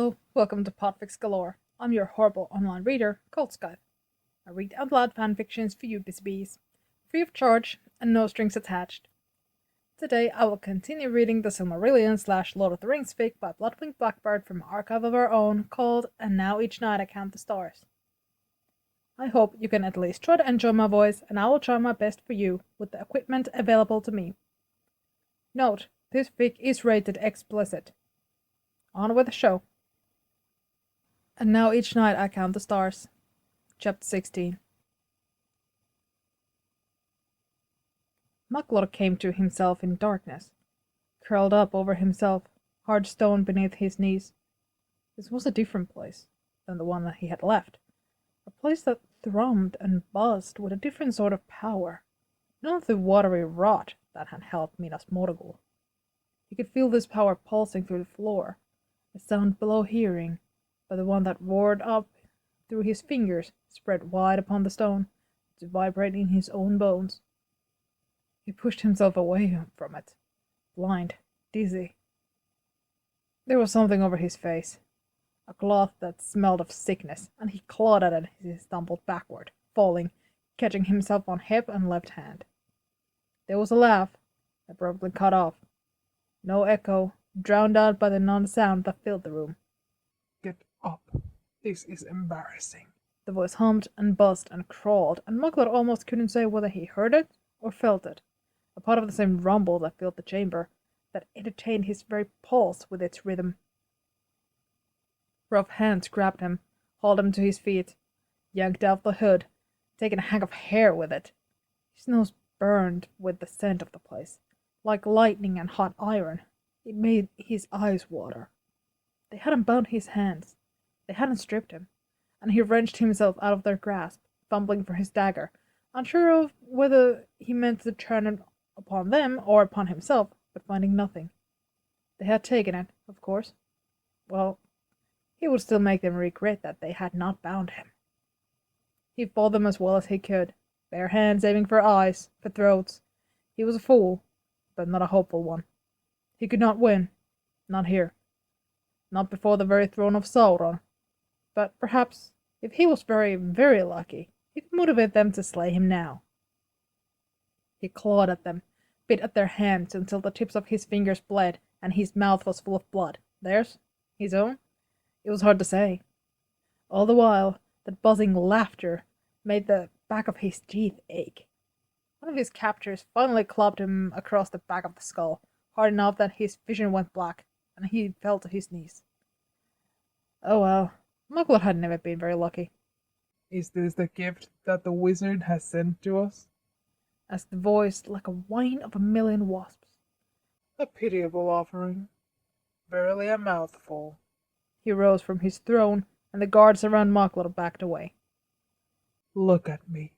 Hello, welcome to Podfic Galore. I'm your horrible online reader, Cold Sky. I read out loud fanfictions for you busy bees, free of charge and no strings attached. Today I will continue reading the Silmarillion / Lord of the Rings fic by Bloodwing Blackbird from Archive of Our Own called And Now Each Night I Count the Stars. I hope you can at least try to enjoy my voice, and I will try my best for you with the equipment available to me. Note, this fic is rated explicit. On with the show. And now each night I count the stars. Chapter 16. Mucklor came to himself in darkness, curled up over himself, hard stone beneath his knees. This was a different place than the one that he had left. A place that thrummed and buzzed with a different sort of power. None of the watery rot that had helped Minas Morgul. He could feel this power pulsing through the floor, a sound below hearing, but the one that roared up through his fingers spread wide upon the stone, to vibrate in his own bones. He pushed himself away from it, blind, dizzy. There was something over his face, a cloth that smelled of sickness, and he clawed at it as he stumbled backward, falling, catching himself on hip and left hand. There was a laugh, abruptly cut off. No echo, drowned out by the non-sound that filled the room. Get up. This is embarrassing. The voice hummed and buzzed and crawled, and Muckler almost couldn't say whether he heard it or felt it, a part of the same rumble that filled the chamber, that entertained his very pulse with its rhythm. Rough hands grabbed him, hauled him to his feet, yanked out the hood, taken a hank of hair with it. His nose burned with the scent of the place, like lightning and hot iron. It made his eyes water. They hadn't bound his hands. They hadn't stripped him, and he wrenched himself out of their grasp, fumbling for his dagger, unsure of whether he meant to turn it upon them or upon himself, but finding nothing. They had taken it, of course. Well, he would still make them regret that they had not bound him. He fought them as well as he could, bare hands aiming for eyes, for throats. He was a fool, but not a hopeful one. He could not win. Not here. Not before the very throne of Sauron. But perhaps, if he was very, very lucky, he could motivate them to slay him now. He clawed at them, bit at their hands until the tips of his fingers bled and his mouth was full of blood. Theirs? His own? It was hard to say. All the while, that buzzing laughter made the back of his teeth ache. One of his captors finally clubbed him across the back of the skull, hard enough that his vision went black, and he fell to his knees. Oh well, Muggler had never been very lucky. Is this the gift that the wizard has sent to us? Asked the voice like a whine of a million wasps. A pitiable offering. Barely a mouthful. He rose from his throne, and the guards around Muggler backed away. Look at me.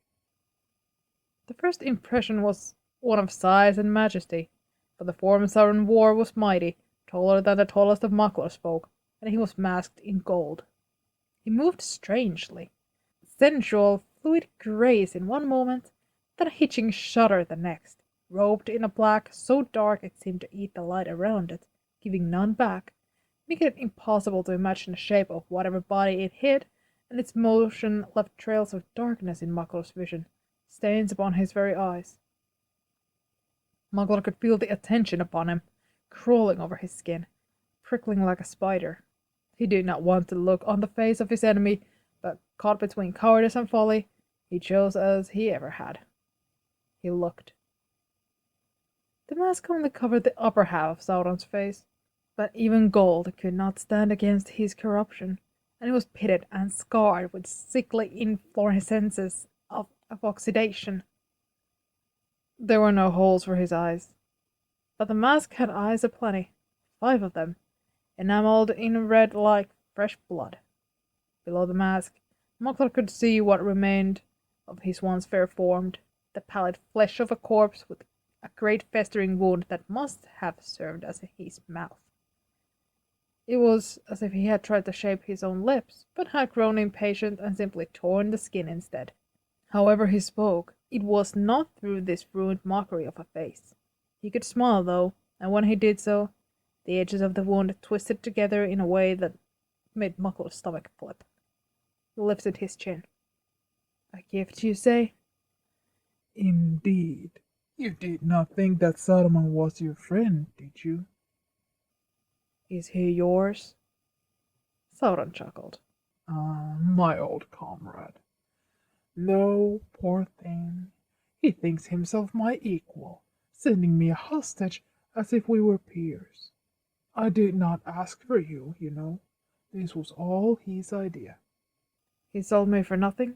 The first impression was one of size and majesty, for the form Sauron wore was mighty, taller than the tallest of Muggler's folk, and he was masked in gold. He moved strangely, sensual, fluid grace in one moment, then a hitching shudder the next, robed in a black so dark it seemed to eat the light around it, giving none back, making it impossible to imagine the shape of whatever body it hid, and its motion left trails of darkness in Muggler's vision, stains upon his very eyes. Muggler could feel the attention upon him, crawling over his skin, prickling like a spider. He did not want to look on the face of his enemy, but caught between cowardice and folly, he chose as he ever had. He looked. The mask only covered the upper half of Sauron's face, but even gold could not stand against his corruption, and it was pitted and scarred with sickly inflorescences of oxidation. There were no holes for his eyes, but the mask had eyes aplenty, 5 of them, enameled in red like fresh blood. Below the mask, Muckler could see what remained of his once fair form, the pallid flesh of a corpse with a great festering wound that must have served as his mouth. It was as if he had tried to shape his own lips, but had grown impatient and simply torn the skin instead. However he spoke, it was not through this ruined mockery of a face. He could smile, though, and when he did so, the edges of the wound twisted together in a way that made Muckle's stomach flip. He lifted his chin. A gift, you say? Indeed. You did not think that Solomon was your friend, did you? Is he yours? Sauron chuckled. My old comrade. No, poor thing. He thinks himself my equal, sending me a hostage as if we were peers. I did not ask for you, you know. This was all his idea. He sold me for nothing?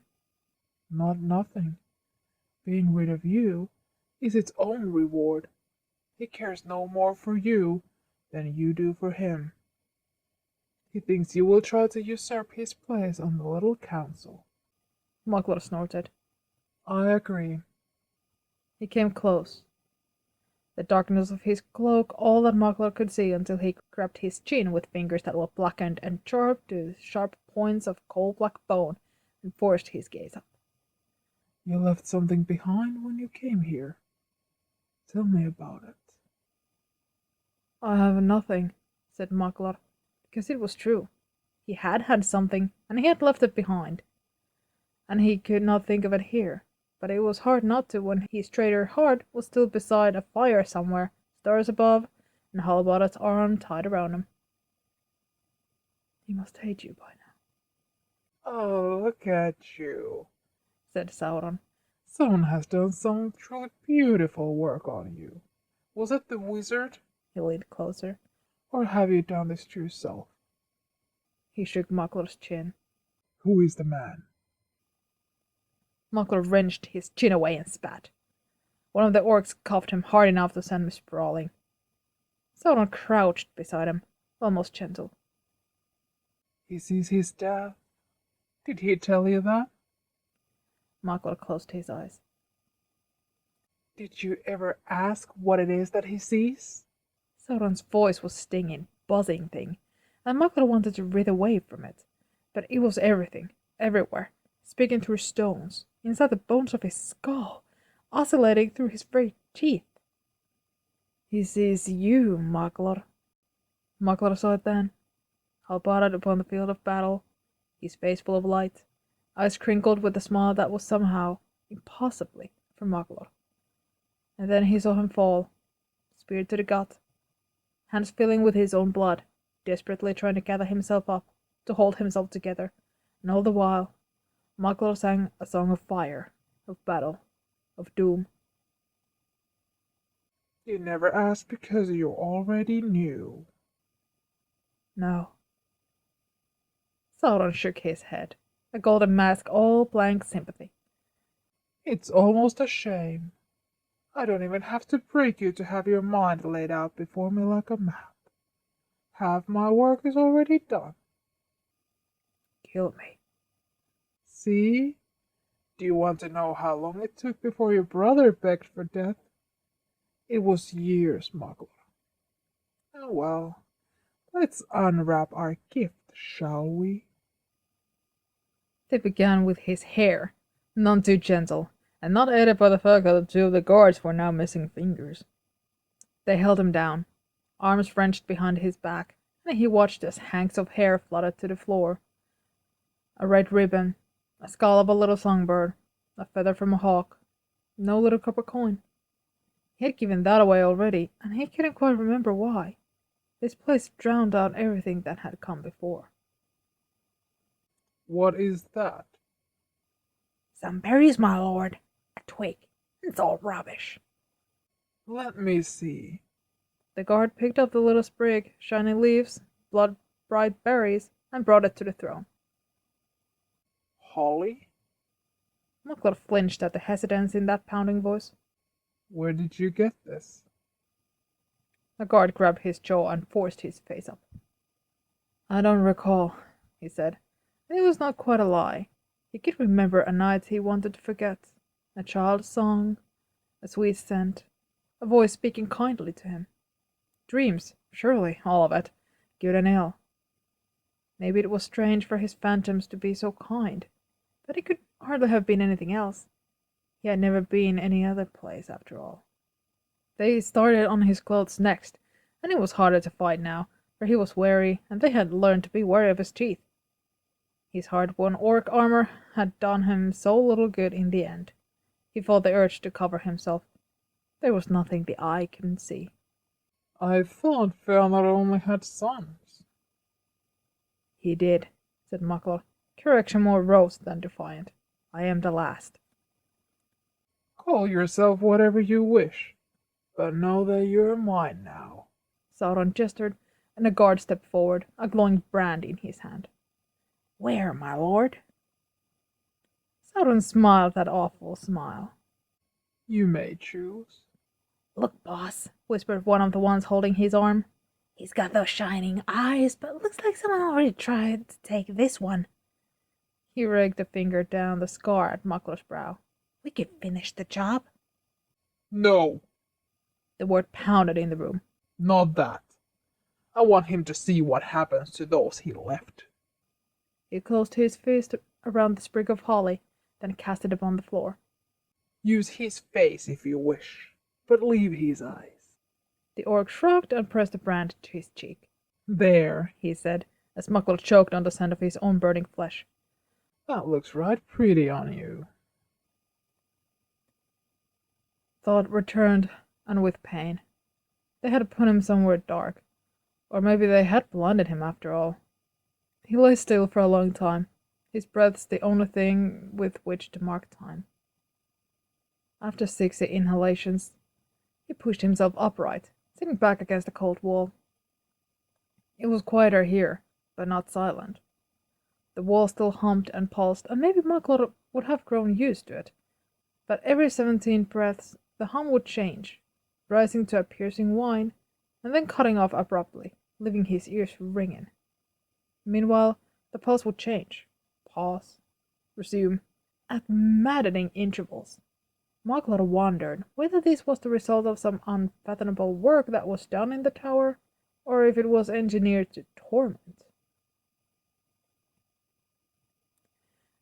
Not nothing. Being rid of you is its own reward. He cares no more for you than you do for him. He thinks you will try to usurp his place on the little council. Muckler snorted. I agree. He came close. The darkness of his cloak all that Muckler could see until he grabbed his chin with fingers that were blackened and sharp to sharp points of coal-black bone and forced his gaze up. You left something behind when you came here. Tell me about it. I have nothing, said Muckler, because it was true. He had had something, and he had left it behind. And he could not think of it here, but it was hard not to when his traitor heart was still beside a fire somewhere, stars above, and Halbarda's arm tied around him. He must hate you by now. Oh, look at you, said Sauron. Someone has done some truly beautiful work on you. Was it the wizard? He leaned closer. Or have you done this to yourself? He shook Muckler's chin. Who is the man? Muckler wrenched his chin away and spat. One of the orcs cuffed him hard enough to send him sprawling. Sauron crouched beside him, almost gentle. He sees his death. Did he tell you that? Muckler closed his eyes. Did you ever ask what it is that he sees? Sauron's voice was stinging, buzzing thing, and Muckler wanted to writhe away from it. But it was everything, everywhere, speaking through stones, inside the bones of his skull, oscillating through his very teeth. He sees you, Muckler. Muckler saw it then, Halbarad upon the field of battle, his face full of light, eyes crinkled with a smile that was somehow, impossibly, for Muckler. And then he saw him fall, speared to the gut, hands filling with his own blood, desperately trying to gather himself up, to hold himself together, and all the while, Muckler sang a song of fire, of battle, of doom. You never asked because you already knew. No. Sauron shook his head, a golden mask all blank sympathy. It's almost a shame. I don't even have to break you to have your mind laid out before me like a map. Half my work is already done. Kill me. See? Do you want to know how long it took before your brother begged for death? It was years, Muggler. Oh well, let's unwrap our gift, shall we? They began with his hair, none too gentle, and not aided by the fact that two of the guards were now missing fingers. They held him down, arms wrenched behind his back, and he watched as hanks of hair fluttered to the floor. A red ribbon, a skull of a little songbird, a feather from a hawk, no little copper coin. He had given that away already, and he couldn't quite remember why. This place drowned out everything that had come before. What is that? Some berries, my lord. A twig. It's all rubbish. Let me see. The guard picked up the little sprig, shiny leaves, blood-bright berries, and brought it to the throne. Holly? Muckler flinched at the hesitance in that pounding voice. Where did you get this? The guard grabbed his jaw and forced his face up. I don't recall, he said. And it was not quite a lie. He could remember a night he wanted to forget. A child's song, a sweet scent, a voice speaking kindly to him. Dreams, surely, all of it, good and ill. Maybe it was strange for his phantoms to be so kind, but it could hardly have been anything else. He had never been any other place, after all. They started on his clothes next, and it was harder to fight now, for he was wary, and they had learned to be wary of his teeth. His hard-won orc armor had done him so little good in the end. He felt the urge to cover himself. There was nothing the eye couldn't see. I thought Fëanor only had sons. He did, said Maklar, correction more rose than defiant. I am the last. Call yourself whatever you wish, but know that you're mine now. Sauron gestured, and a guard stepped forward, a glowing brand in his hand. Where, my lord? Sauron smiled that awful smile. You may choose. Look, boss, whispered one of the ones holding his arm. He's got those shining eyes, but looks like someone already tried to take this one. He raked a finger down the scar at Maklar's brow. We could finish the job. No, The word pounded in the room. not that. I want him to see what happens to those he left. He closed his fist around the sprig of holly, then cast it upon the floor. Use his face if you wish, but leave his eyes. The orc shrugged and pressed a brand to his cheek. There, He said, as Maklar choked on the scent of his own burning flesh. that looks right pretty on you. Thought returned, and with pain. They had put him somewhere dark. Or maybe they had blinded him after all. He lay still for a long time, his breaths the only thing with which to mark time. After 60 inhalations, he pushed himself upright, sitting back against the cold wall. It was quieter here, but not silent. The wall still hummed and pulsed, and maybe Maklar would have grown used to it. But every 17 breaths, the hum would change, rising to a piercing whine, and then cutting off abruptly, leaving his ears ringing. Meanwhile, the pulse would change, pause, resume, at maddening intervals. Maklar wondered whether this was the result of some unfathomable work that was done in the tower, or if it was engineered to torment.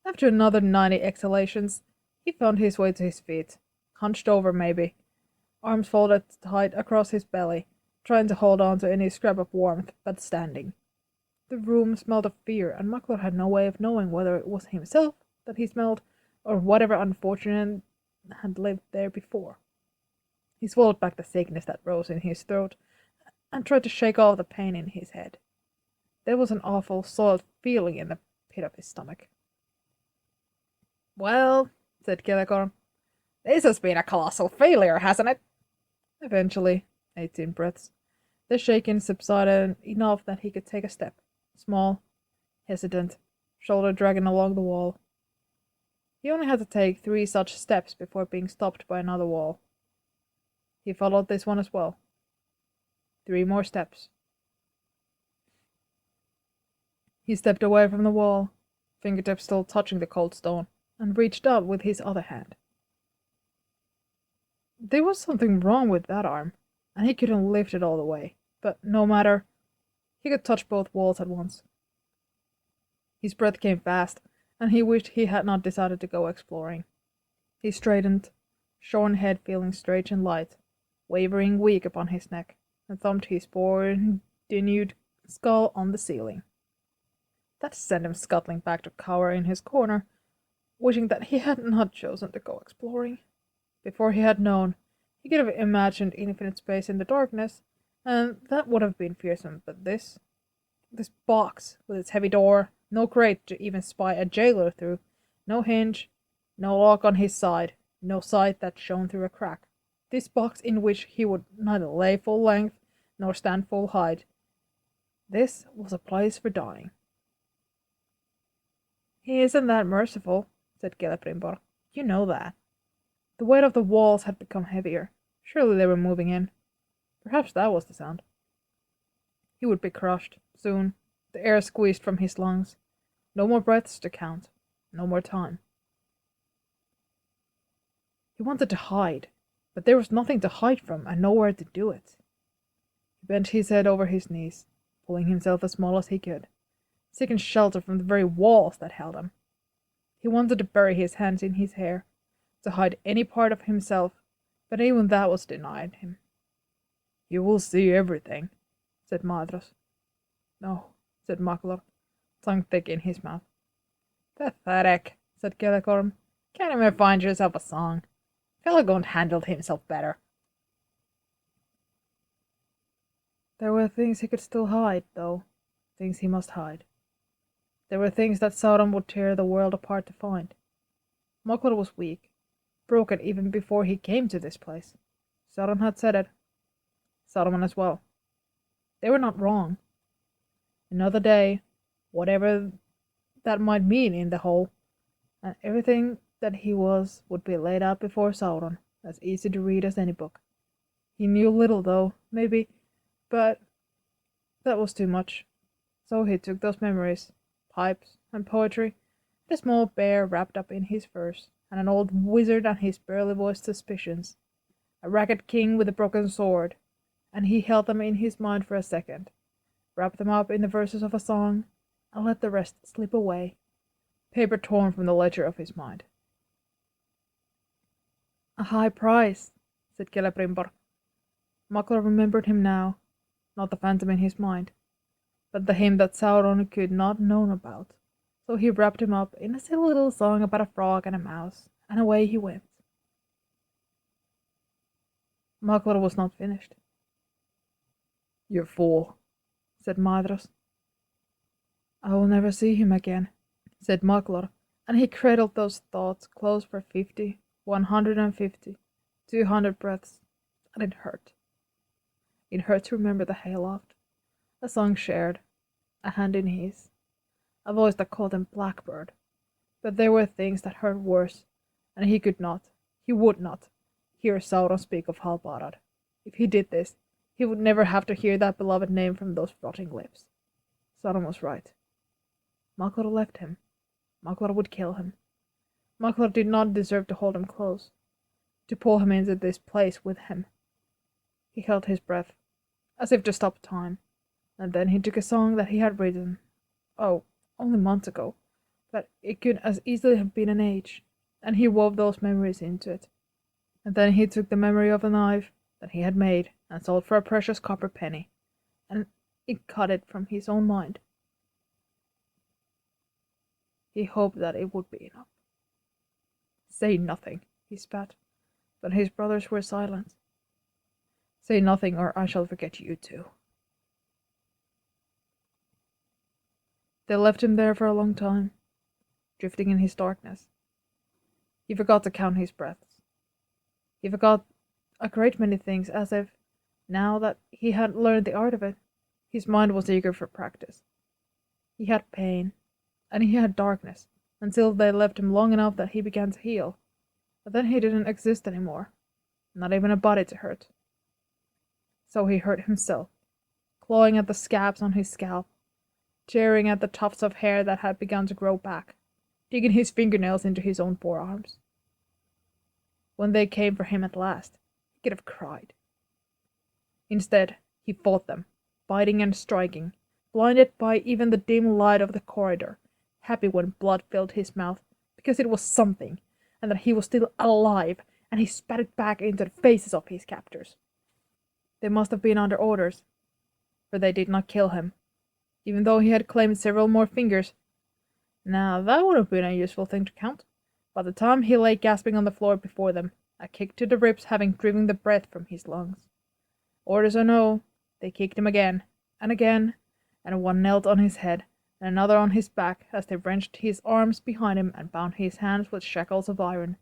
After another 90 exhalations, he found his way to his feet, hunched over maybe, arms folded tight across his belly, trying to hold on to any scrap of warmth, but standing. The room smelled of fear, and Maklar had no way of knowing whether it was himself that he smelled, or whatever unfortunate had lived there before. He swallowed back the sickness that rose in his throat, and tried to shake off the pain in his head. There was an awful, soiled feeling in the pit of his stomach. Well, said Kelegorm, this has been a colossal failure, hasn't it? Eventually, 18 breaths, the shaking subsided enough that he could take a step, small, hesitant, shoulder dragging along the wall. He only had to take 3 such steps before being stopped by another wall. He followed this one as well. 3 more steps. He stepped away from the wall, fingertips still touching the cold stone, and reached up with his other hand. There was something wrong with that arm, and he couldn't lift it all the way, but no matter, he could touch both walls at once. His breath came fast, and he wished he had not decided to go exploring. He straightened, shorn head feeling strange and light, wavering weak upon his neck, and thumped his poor, denuded skull on the ceiling. That sent him scuttling back to cower in his corner, wishing that he had not chosen to go exploring. Before he had known, he could have imagined infinite space in the darkness, and that would have been fearsome, but this box, with its heavy door, no grate to even spy a jailer through, no hinge, no lock on his side, no sight that shone through a crack. This box in which he would neither lay full length nor stand full height. This was a place for dying. He isn't that merciful, said Celebrimbor. You know that. The weight of the walls had become heavier. Surely they were moving in. Perhaps that was the sound. He would be crushed, soon, the air squeezed from his lungs. No more breaths to count. No more time. He wanted to hide, but there was nothing to hide from and nowhere to do it. He bent his head over his knees, pulling himself as small as he could, seeking shelter from the very walls that held him. He wanted to bury his hands in his hair, to hide any part of himself, but even that was denied him. You will see everything, said Madras. No, said Maklor, tongue thick in his mouth. Pathetic, said Gillicorm. Can't even find yourself a song. Felagund handled himself better. There were things he could still hide, though. Things he must hide. There were things that Sauron would tear the world apart to find. Maklor was weak, broken even before he came to this place. Sauron had said it. Saruman as well. They were not wrong. Another day, whatever that might mean in the whole, and everything that he was would be laid out before Sauron, as easy to read as any book. He knew little, though, maybe, but that was too much. So he took those memories, pipes, and poetry, and a small bear wrapped up in his furs, and an old wizard and his barely voiced suspicions, a ragged king with a broken sword, and he held them in his mind for a second, wrapped them up in the verses of a song, and let the rest slip away, paper torn from the ledger of his mind. A high price, said Celebrimbor. Maklor remembered him now, not the phantom in his mind, but the him that Sauron could not know about. So he wrapped him up in a silly little song about a frog and a mouse, and away he went. Maklor was not finished. You fool, said Maedhros. I will never see him again, said Maklor, and he cradled those thoughts close for 50, 150, 200 breaths, and it hurt. It hurt to remember the hayloft, a song shared, a hand in his, a voice that called him Blackbird. But there were things that hurt worse, and he could not, he would not, hear Sauron speak of Halbarad. If he did this, he would never have to hear that beloved name from those rotting lips. Sauron was right. Maklor left him. Maklor would kill him. Maklor did not deserve to hold him close, to pull him into this place with him. He held his breath, as if to stop time, and then he took a song that he had written, only months ago, but it could as easily have been an age, and he wove those memories into it. And then he took the memory of a knife that he had made and sold for a precious copper penny, and it cut it from his own mind. He hoped that it would be enough. Say nothing, he spat, but his brothers were silent. Say nothing, or I shall forget you too. They left him there for a long time, drifting in his darkness. He forgot to count his breaths. He forgot a great many things, as if, now that he had learned the art of it, his mind was eager for practice. He had pain, and he had darkness, until they left him long enough that he began to heal. But then he didn't exist anymore, not even a body to hurt. So he hurt himself, clawing at the scabs on his scalp, tearing at the tufts of hair that had begun to grow back, digging his fingernails into his own forearms. When they came for him at last, he could have cried. Instead, he fought them, biting and striking, blinded by even the dim light of the corridor, happy when blood filled his mouth, because it was something, and that he was still alive, and he spat it back into the faces of his captors. They must have been under orders, for they did not kill him, even though he had claimed several more fingers. Now that would have been a useful thing to count. By the time he lay gasping on the floor before them, a kick to the ribs having driven the breath from his lungs. Orders or no, they kicked him again, and one knelt on his head, and another on his back as they wrenched his arms behind him and bound his hands with shackles of iron,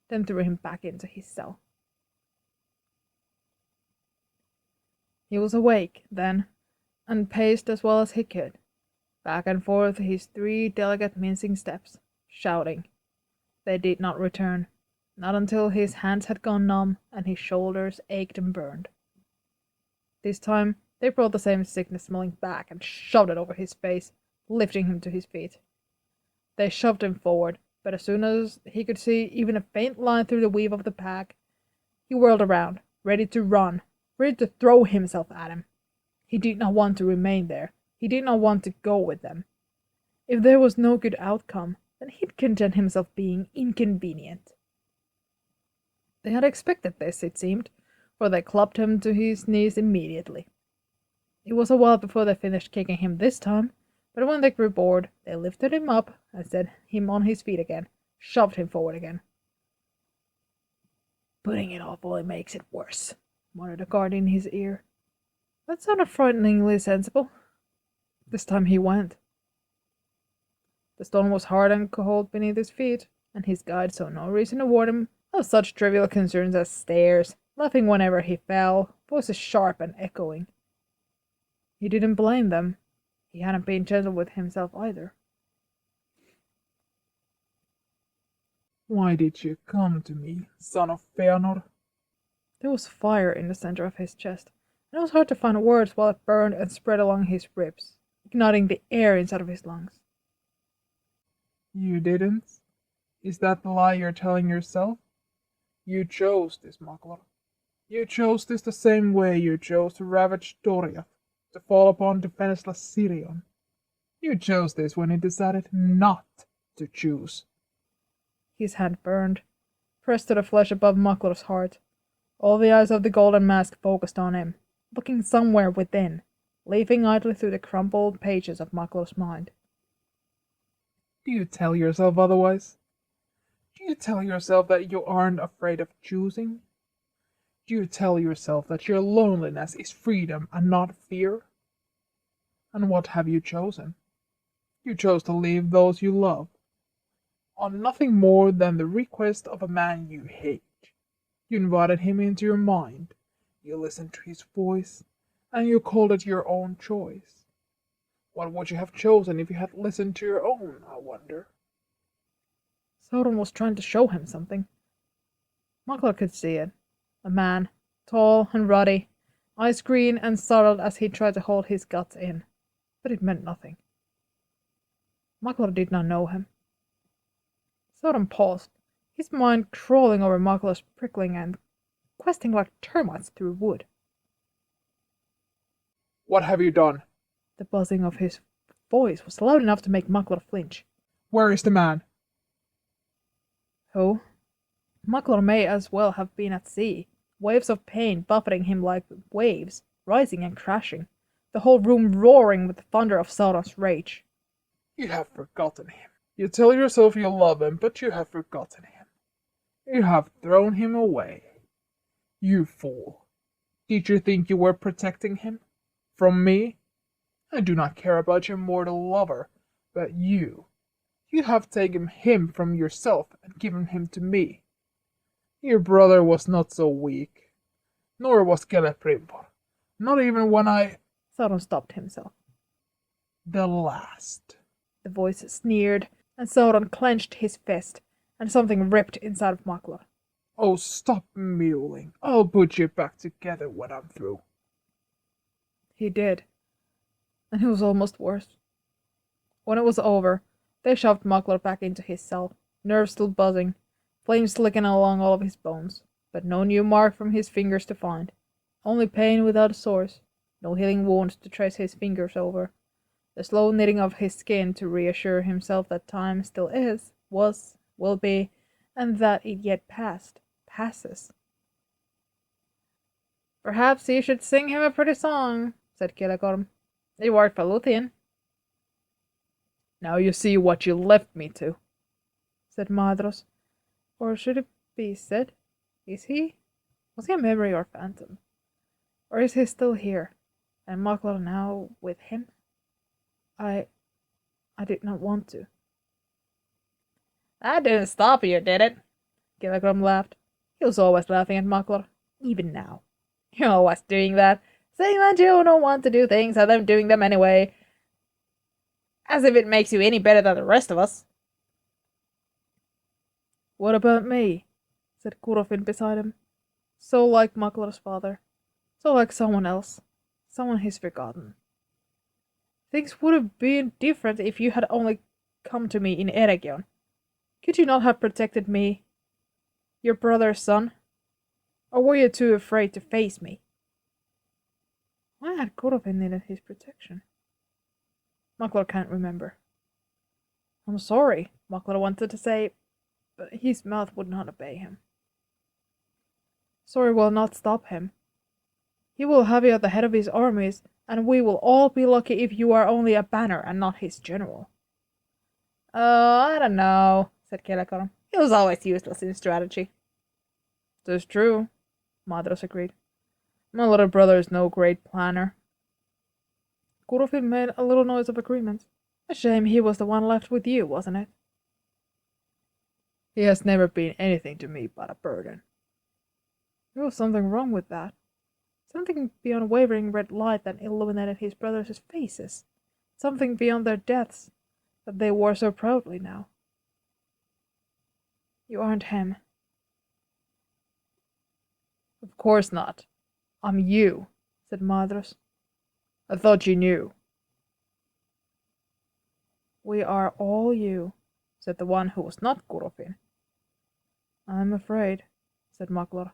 then threw him back into his cell. He was awake, then, and paced as well as he could, back and forth his 3 delicate mincing steps, shouting. They did not return, not until his hands had gone numb and his shoulders ached and burned. This time they brought the same sickness-smelling back and shoved it over his face, lifting him to his feet. They shoved him forward, but as soon as he could see even a faint line through the weave of the pack, he whirled around, ready to run, ready to throw himself at him. He did not want to remain there. He did not want to go with them. If there was no good outcome, then he'd content himself being inconvenient. They had expected this, it seemed, for they clubbed him to his knees immediately. It was a while before they finished kicking him this time, but when they grew bored, they lifted him up and set him on his feet again, shoved him forward again. Putting it off only makes it worse, muttered a guard in his ear. That sounded frighteningly sensible. This time he went. The stone was hard and cold beneath his feet, and his guide saw no reason to warn him of such trivial concerns as stairs, laughing whenever he fell, voices sharp and echoing. He didn't blame them. He hadn't been gentle with himself either. Why did you come to me, son of Feanor? There was fire in the center of his chest, and it was hard to find words while it burned and spread along his ribs, igniting the air inside of his lungs. You didn't? Is that the lie you're telling yourself? You chose this, Maklar. You chose this the same way you chose to ravage Doriath, to fall upon defenseless Sirion. You chose this when you decided not to choose. His hand burned, pressed to the flesh above Maklar's heart. All the eyes of the golden mask focused on him, looking somewhere within, leafing idly through the crumpled pages of Maklar's mind. Do you tell yourself otherwise? Do you tell yourself that you aren't afraid of choosing? Do you tell yourself that your loneliness is freedom and not fear? And what have you chosen? You chose to leave those you love, on nothing more than the request of a man you hate. You invited him into your mind, you listened to his voice, and you called it your own choice. What would you have chosen if you had listened to your own, I wonder? Sauron was trying to show him something. Maklar could see it. A man, tall and ruddy, eyes green and startled as he tried to hold his guts in. But it meant nothing. Maklar did not know him. Sauron paused, his mind crawling over Maklar's prickling and questing like termites through wood. What have you done? The buzzing of his voice was loud enough to make Maklar flinch. Where is the man? Who? Maklar may as well have been at sea, waves of pain buffeting him like waves, rising and crashing, the whole room roaring with the thunder of Sauron's rage. You have forgotten him. You tell yourself you love him, but you have forgotten him. You have thrown him away. You fool. Did you think you were protecting him? From me? I do not care about your mortal lover, but you. You have taken him from yourself and given him to me. Your brother was not so weak, nor was Celebrimbor, not even when Sauron stopped himself. The last. The voice sneered, and Sauron clenched his fist, and something ripped inside of Maklar. Oh, stop mewling. I'll put you back together when I'm through. He did. And it was almost worse. When it was over, they shoved Maklar back into his cell, nerves still buzzing, flames licking along all of his bones, but no new mark from his fingers to find. Only pain without a source, no healing wounds to trace his fingers over. The slow knitting of his skin to reassure himself that time still is, was, will be, and that it yet passes. Perhaps you should sing him a pretty song, said Celeborn. It worked for Luthien. Now you see what you left me to, said Madros. Or should it be said, is he? Was he a memory or phantom? Or is he still here, and Maklar now with him? I did not want to. That didn't stop you, did it? Gilligrim laughed. He was always laughing at Maklar, even now. You're always doing that, saying that you don't want to do things and then doing them anyway. As if it makes you any better than the rest of us. What about me? Said Kurofin beside him. So like Maklar's father. So like someone else. Someone he's forgotten. Things would have been different if you had only come to me in Eregion. Could you not have protected me? Your brother's son? Or were you too afraid to face me? Why had Kurofin needed his protection? Maklar can't remember. I'm sorry, Maklar wanted to say, but his mouth would not obey him. Sorry will not stop him. He will have you at the head of his armies, and we will all be lucky if you are only a banner and not his general. Oh, I don't know, said Kelekaron. He was always useless in strategy. That's true, Madros agreed. My little brother is no great planner. Kurofin made a little noise of agreement. A shame he was the one left with you, wasn't it? He has never been anything to me but a burden. There was something wrong with that. Something beyond wavering red light that illuminated his brothers' faces. Something beyond their deaths that they wore so proudly now. You aren't him. Of course not. I'm you, said Madros. I thought you knew. We are all you, said the one who was not Kurofin. I'm afraid, said Maklor.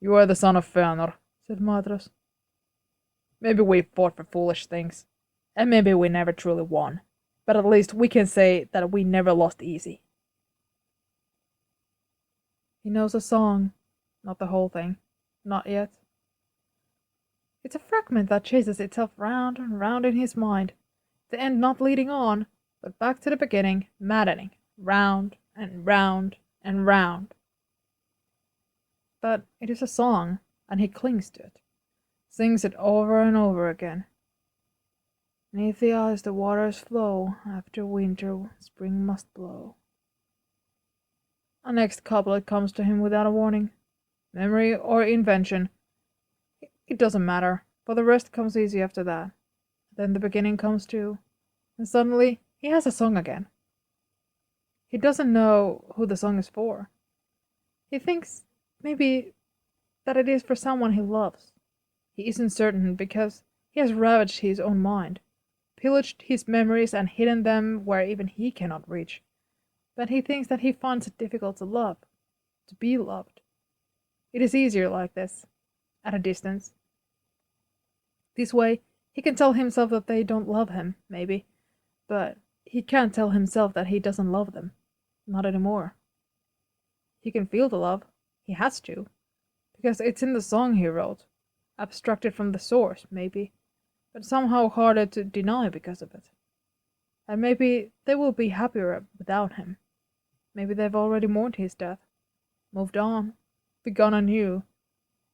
You are the son of Fëanor, said Madros. Maybe we fought for foolish things, and maybe we never truly won, but at least we can say that we never lost easy. He knows a song, not the whole thing, not yet. It's a fragment that chases itself round and round in his mind, the end not leading on, but back to the beginning, maddening, round and round and round. But it is a song, and he clings to it, sings it over and over again. 'Neath the ice the waters flow, after winter spring must blow. A next couplet comes to him without a warning. Memory or invention, it doesn't matter, for the rest comes easy after that. Then the beginning comes too, and suddenly he has a song again. He doesn't know who the song is for. He thinks maybe that it is for someone he loves. He isn't certain because he has ravaged his own mind, pillaged his memories and hidden them where even he cannot reach. But he thinks that he finds it difficult to love, to be loved. It is easier like this, at a distance. This way, he can tell himself that they don't love him, maybe, but he can't tell himself that he doesn't love them. Not anymore. He can feel the love. He has to. Because it's in the song he wrote. Abstracted from the source, maybe, but somehow harder to deny because of it. And maybe they will be happier without him. Maybe they've already mourned his death, moved on, begun anew.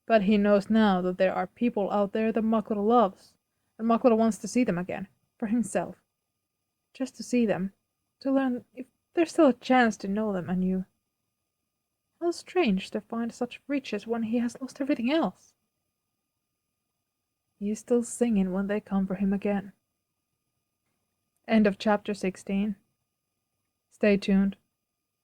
But he knows now that there are people out there that Maklor loves, and Maklor wants to see them again, for himself. Just to see them, to learn if there's still a chance to know them anew. How strange to find such riches when he has lost everything else. He is still singing when they come for him again. End of chapter 16. Stay tuned.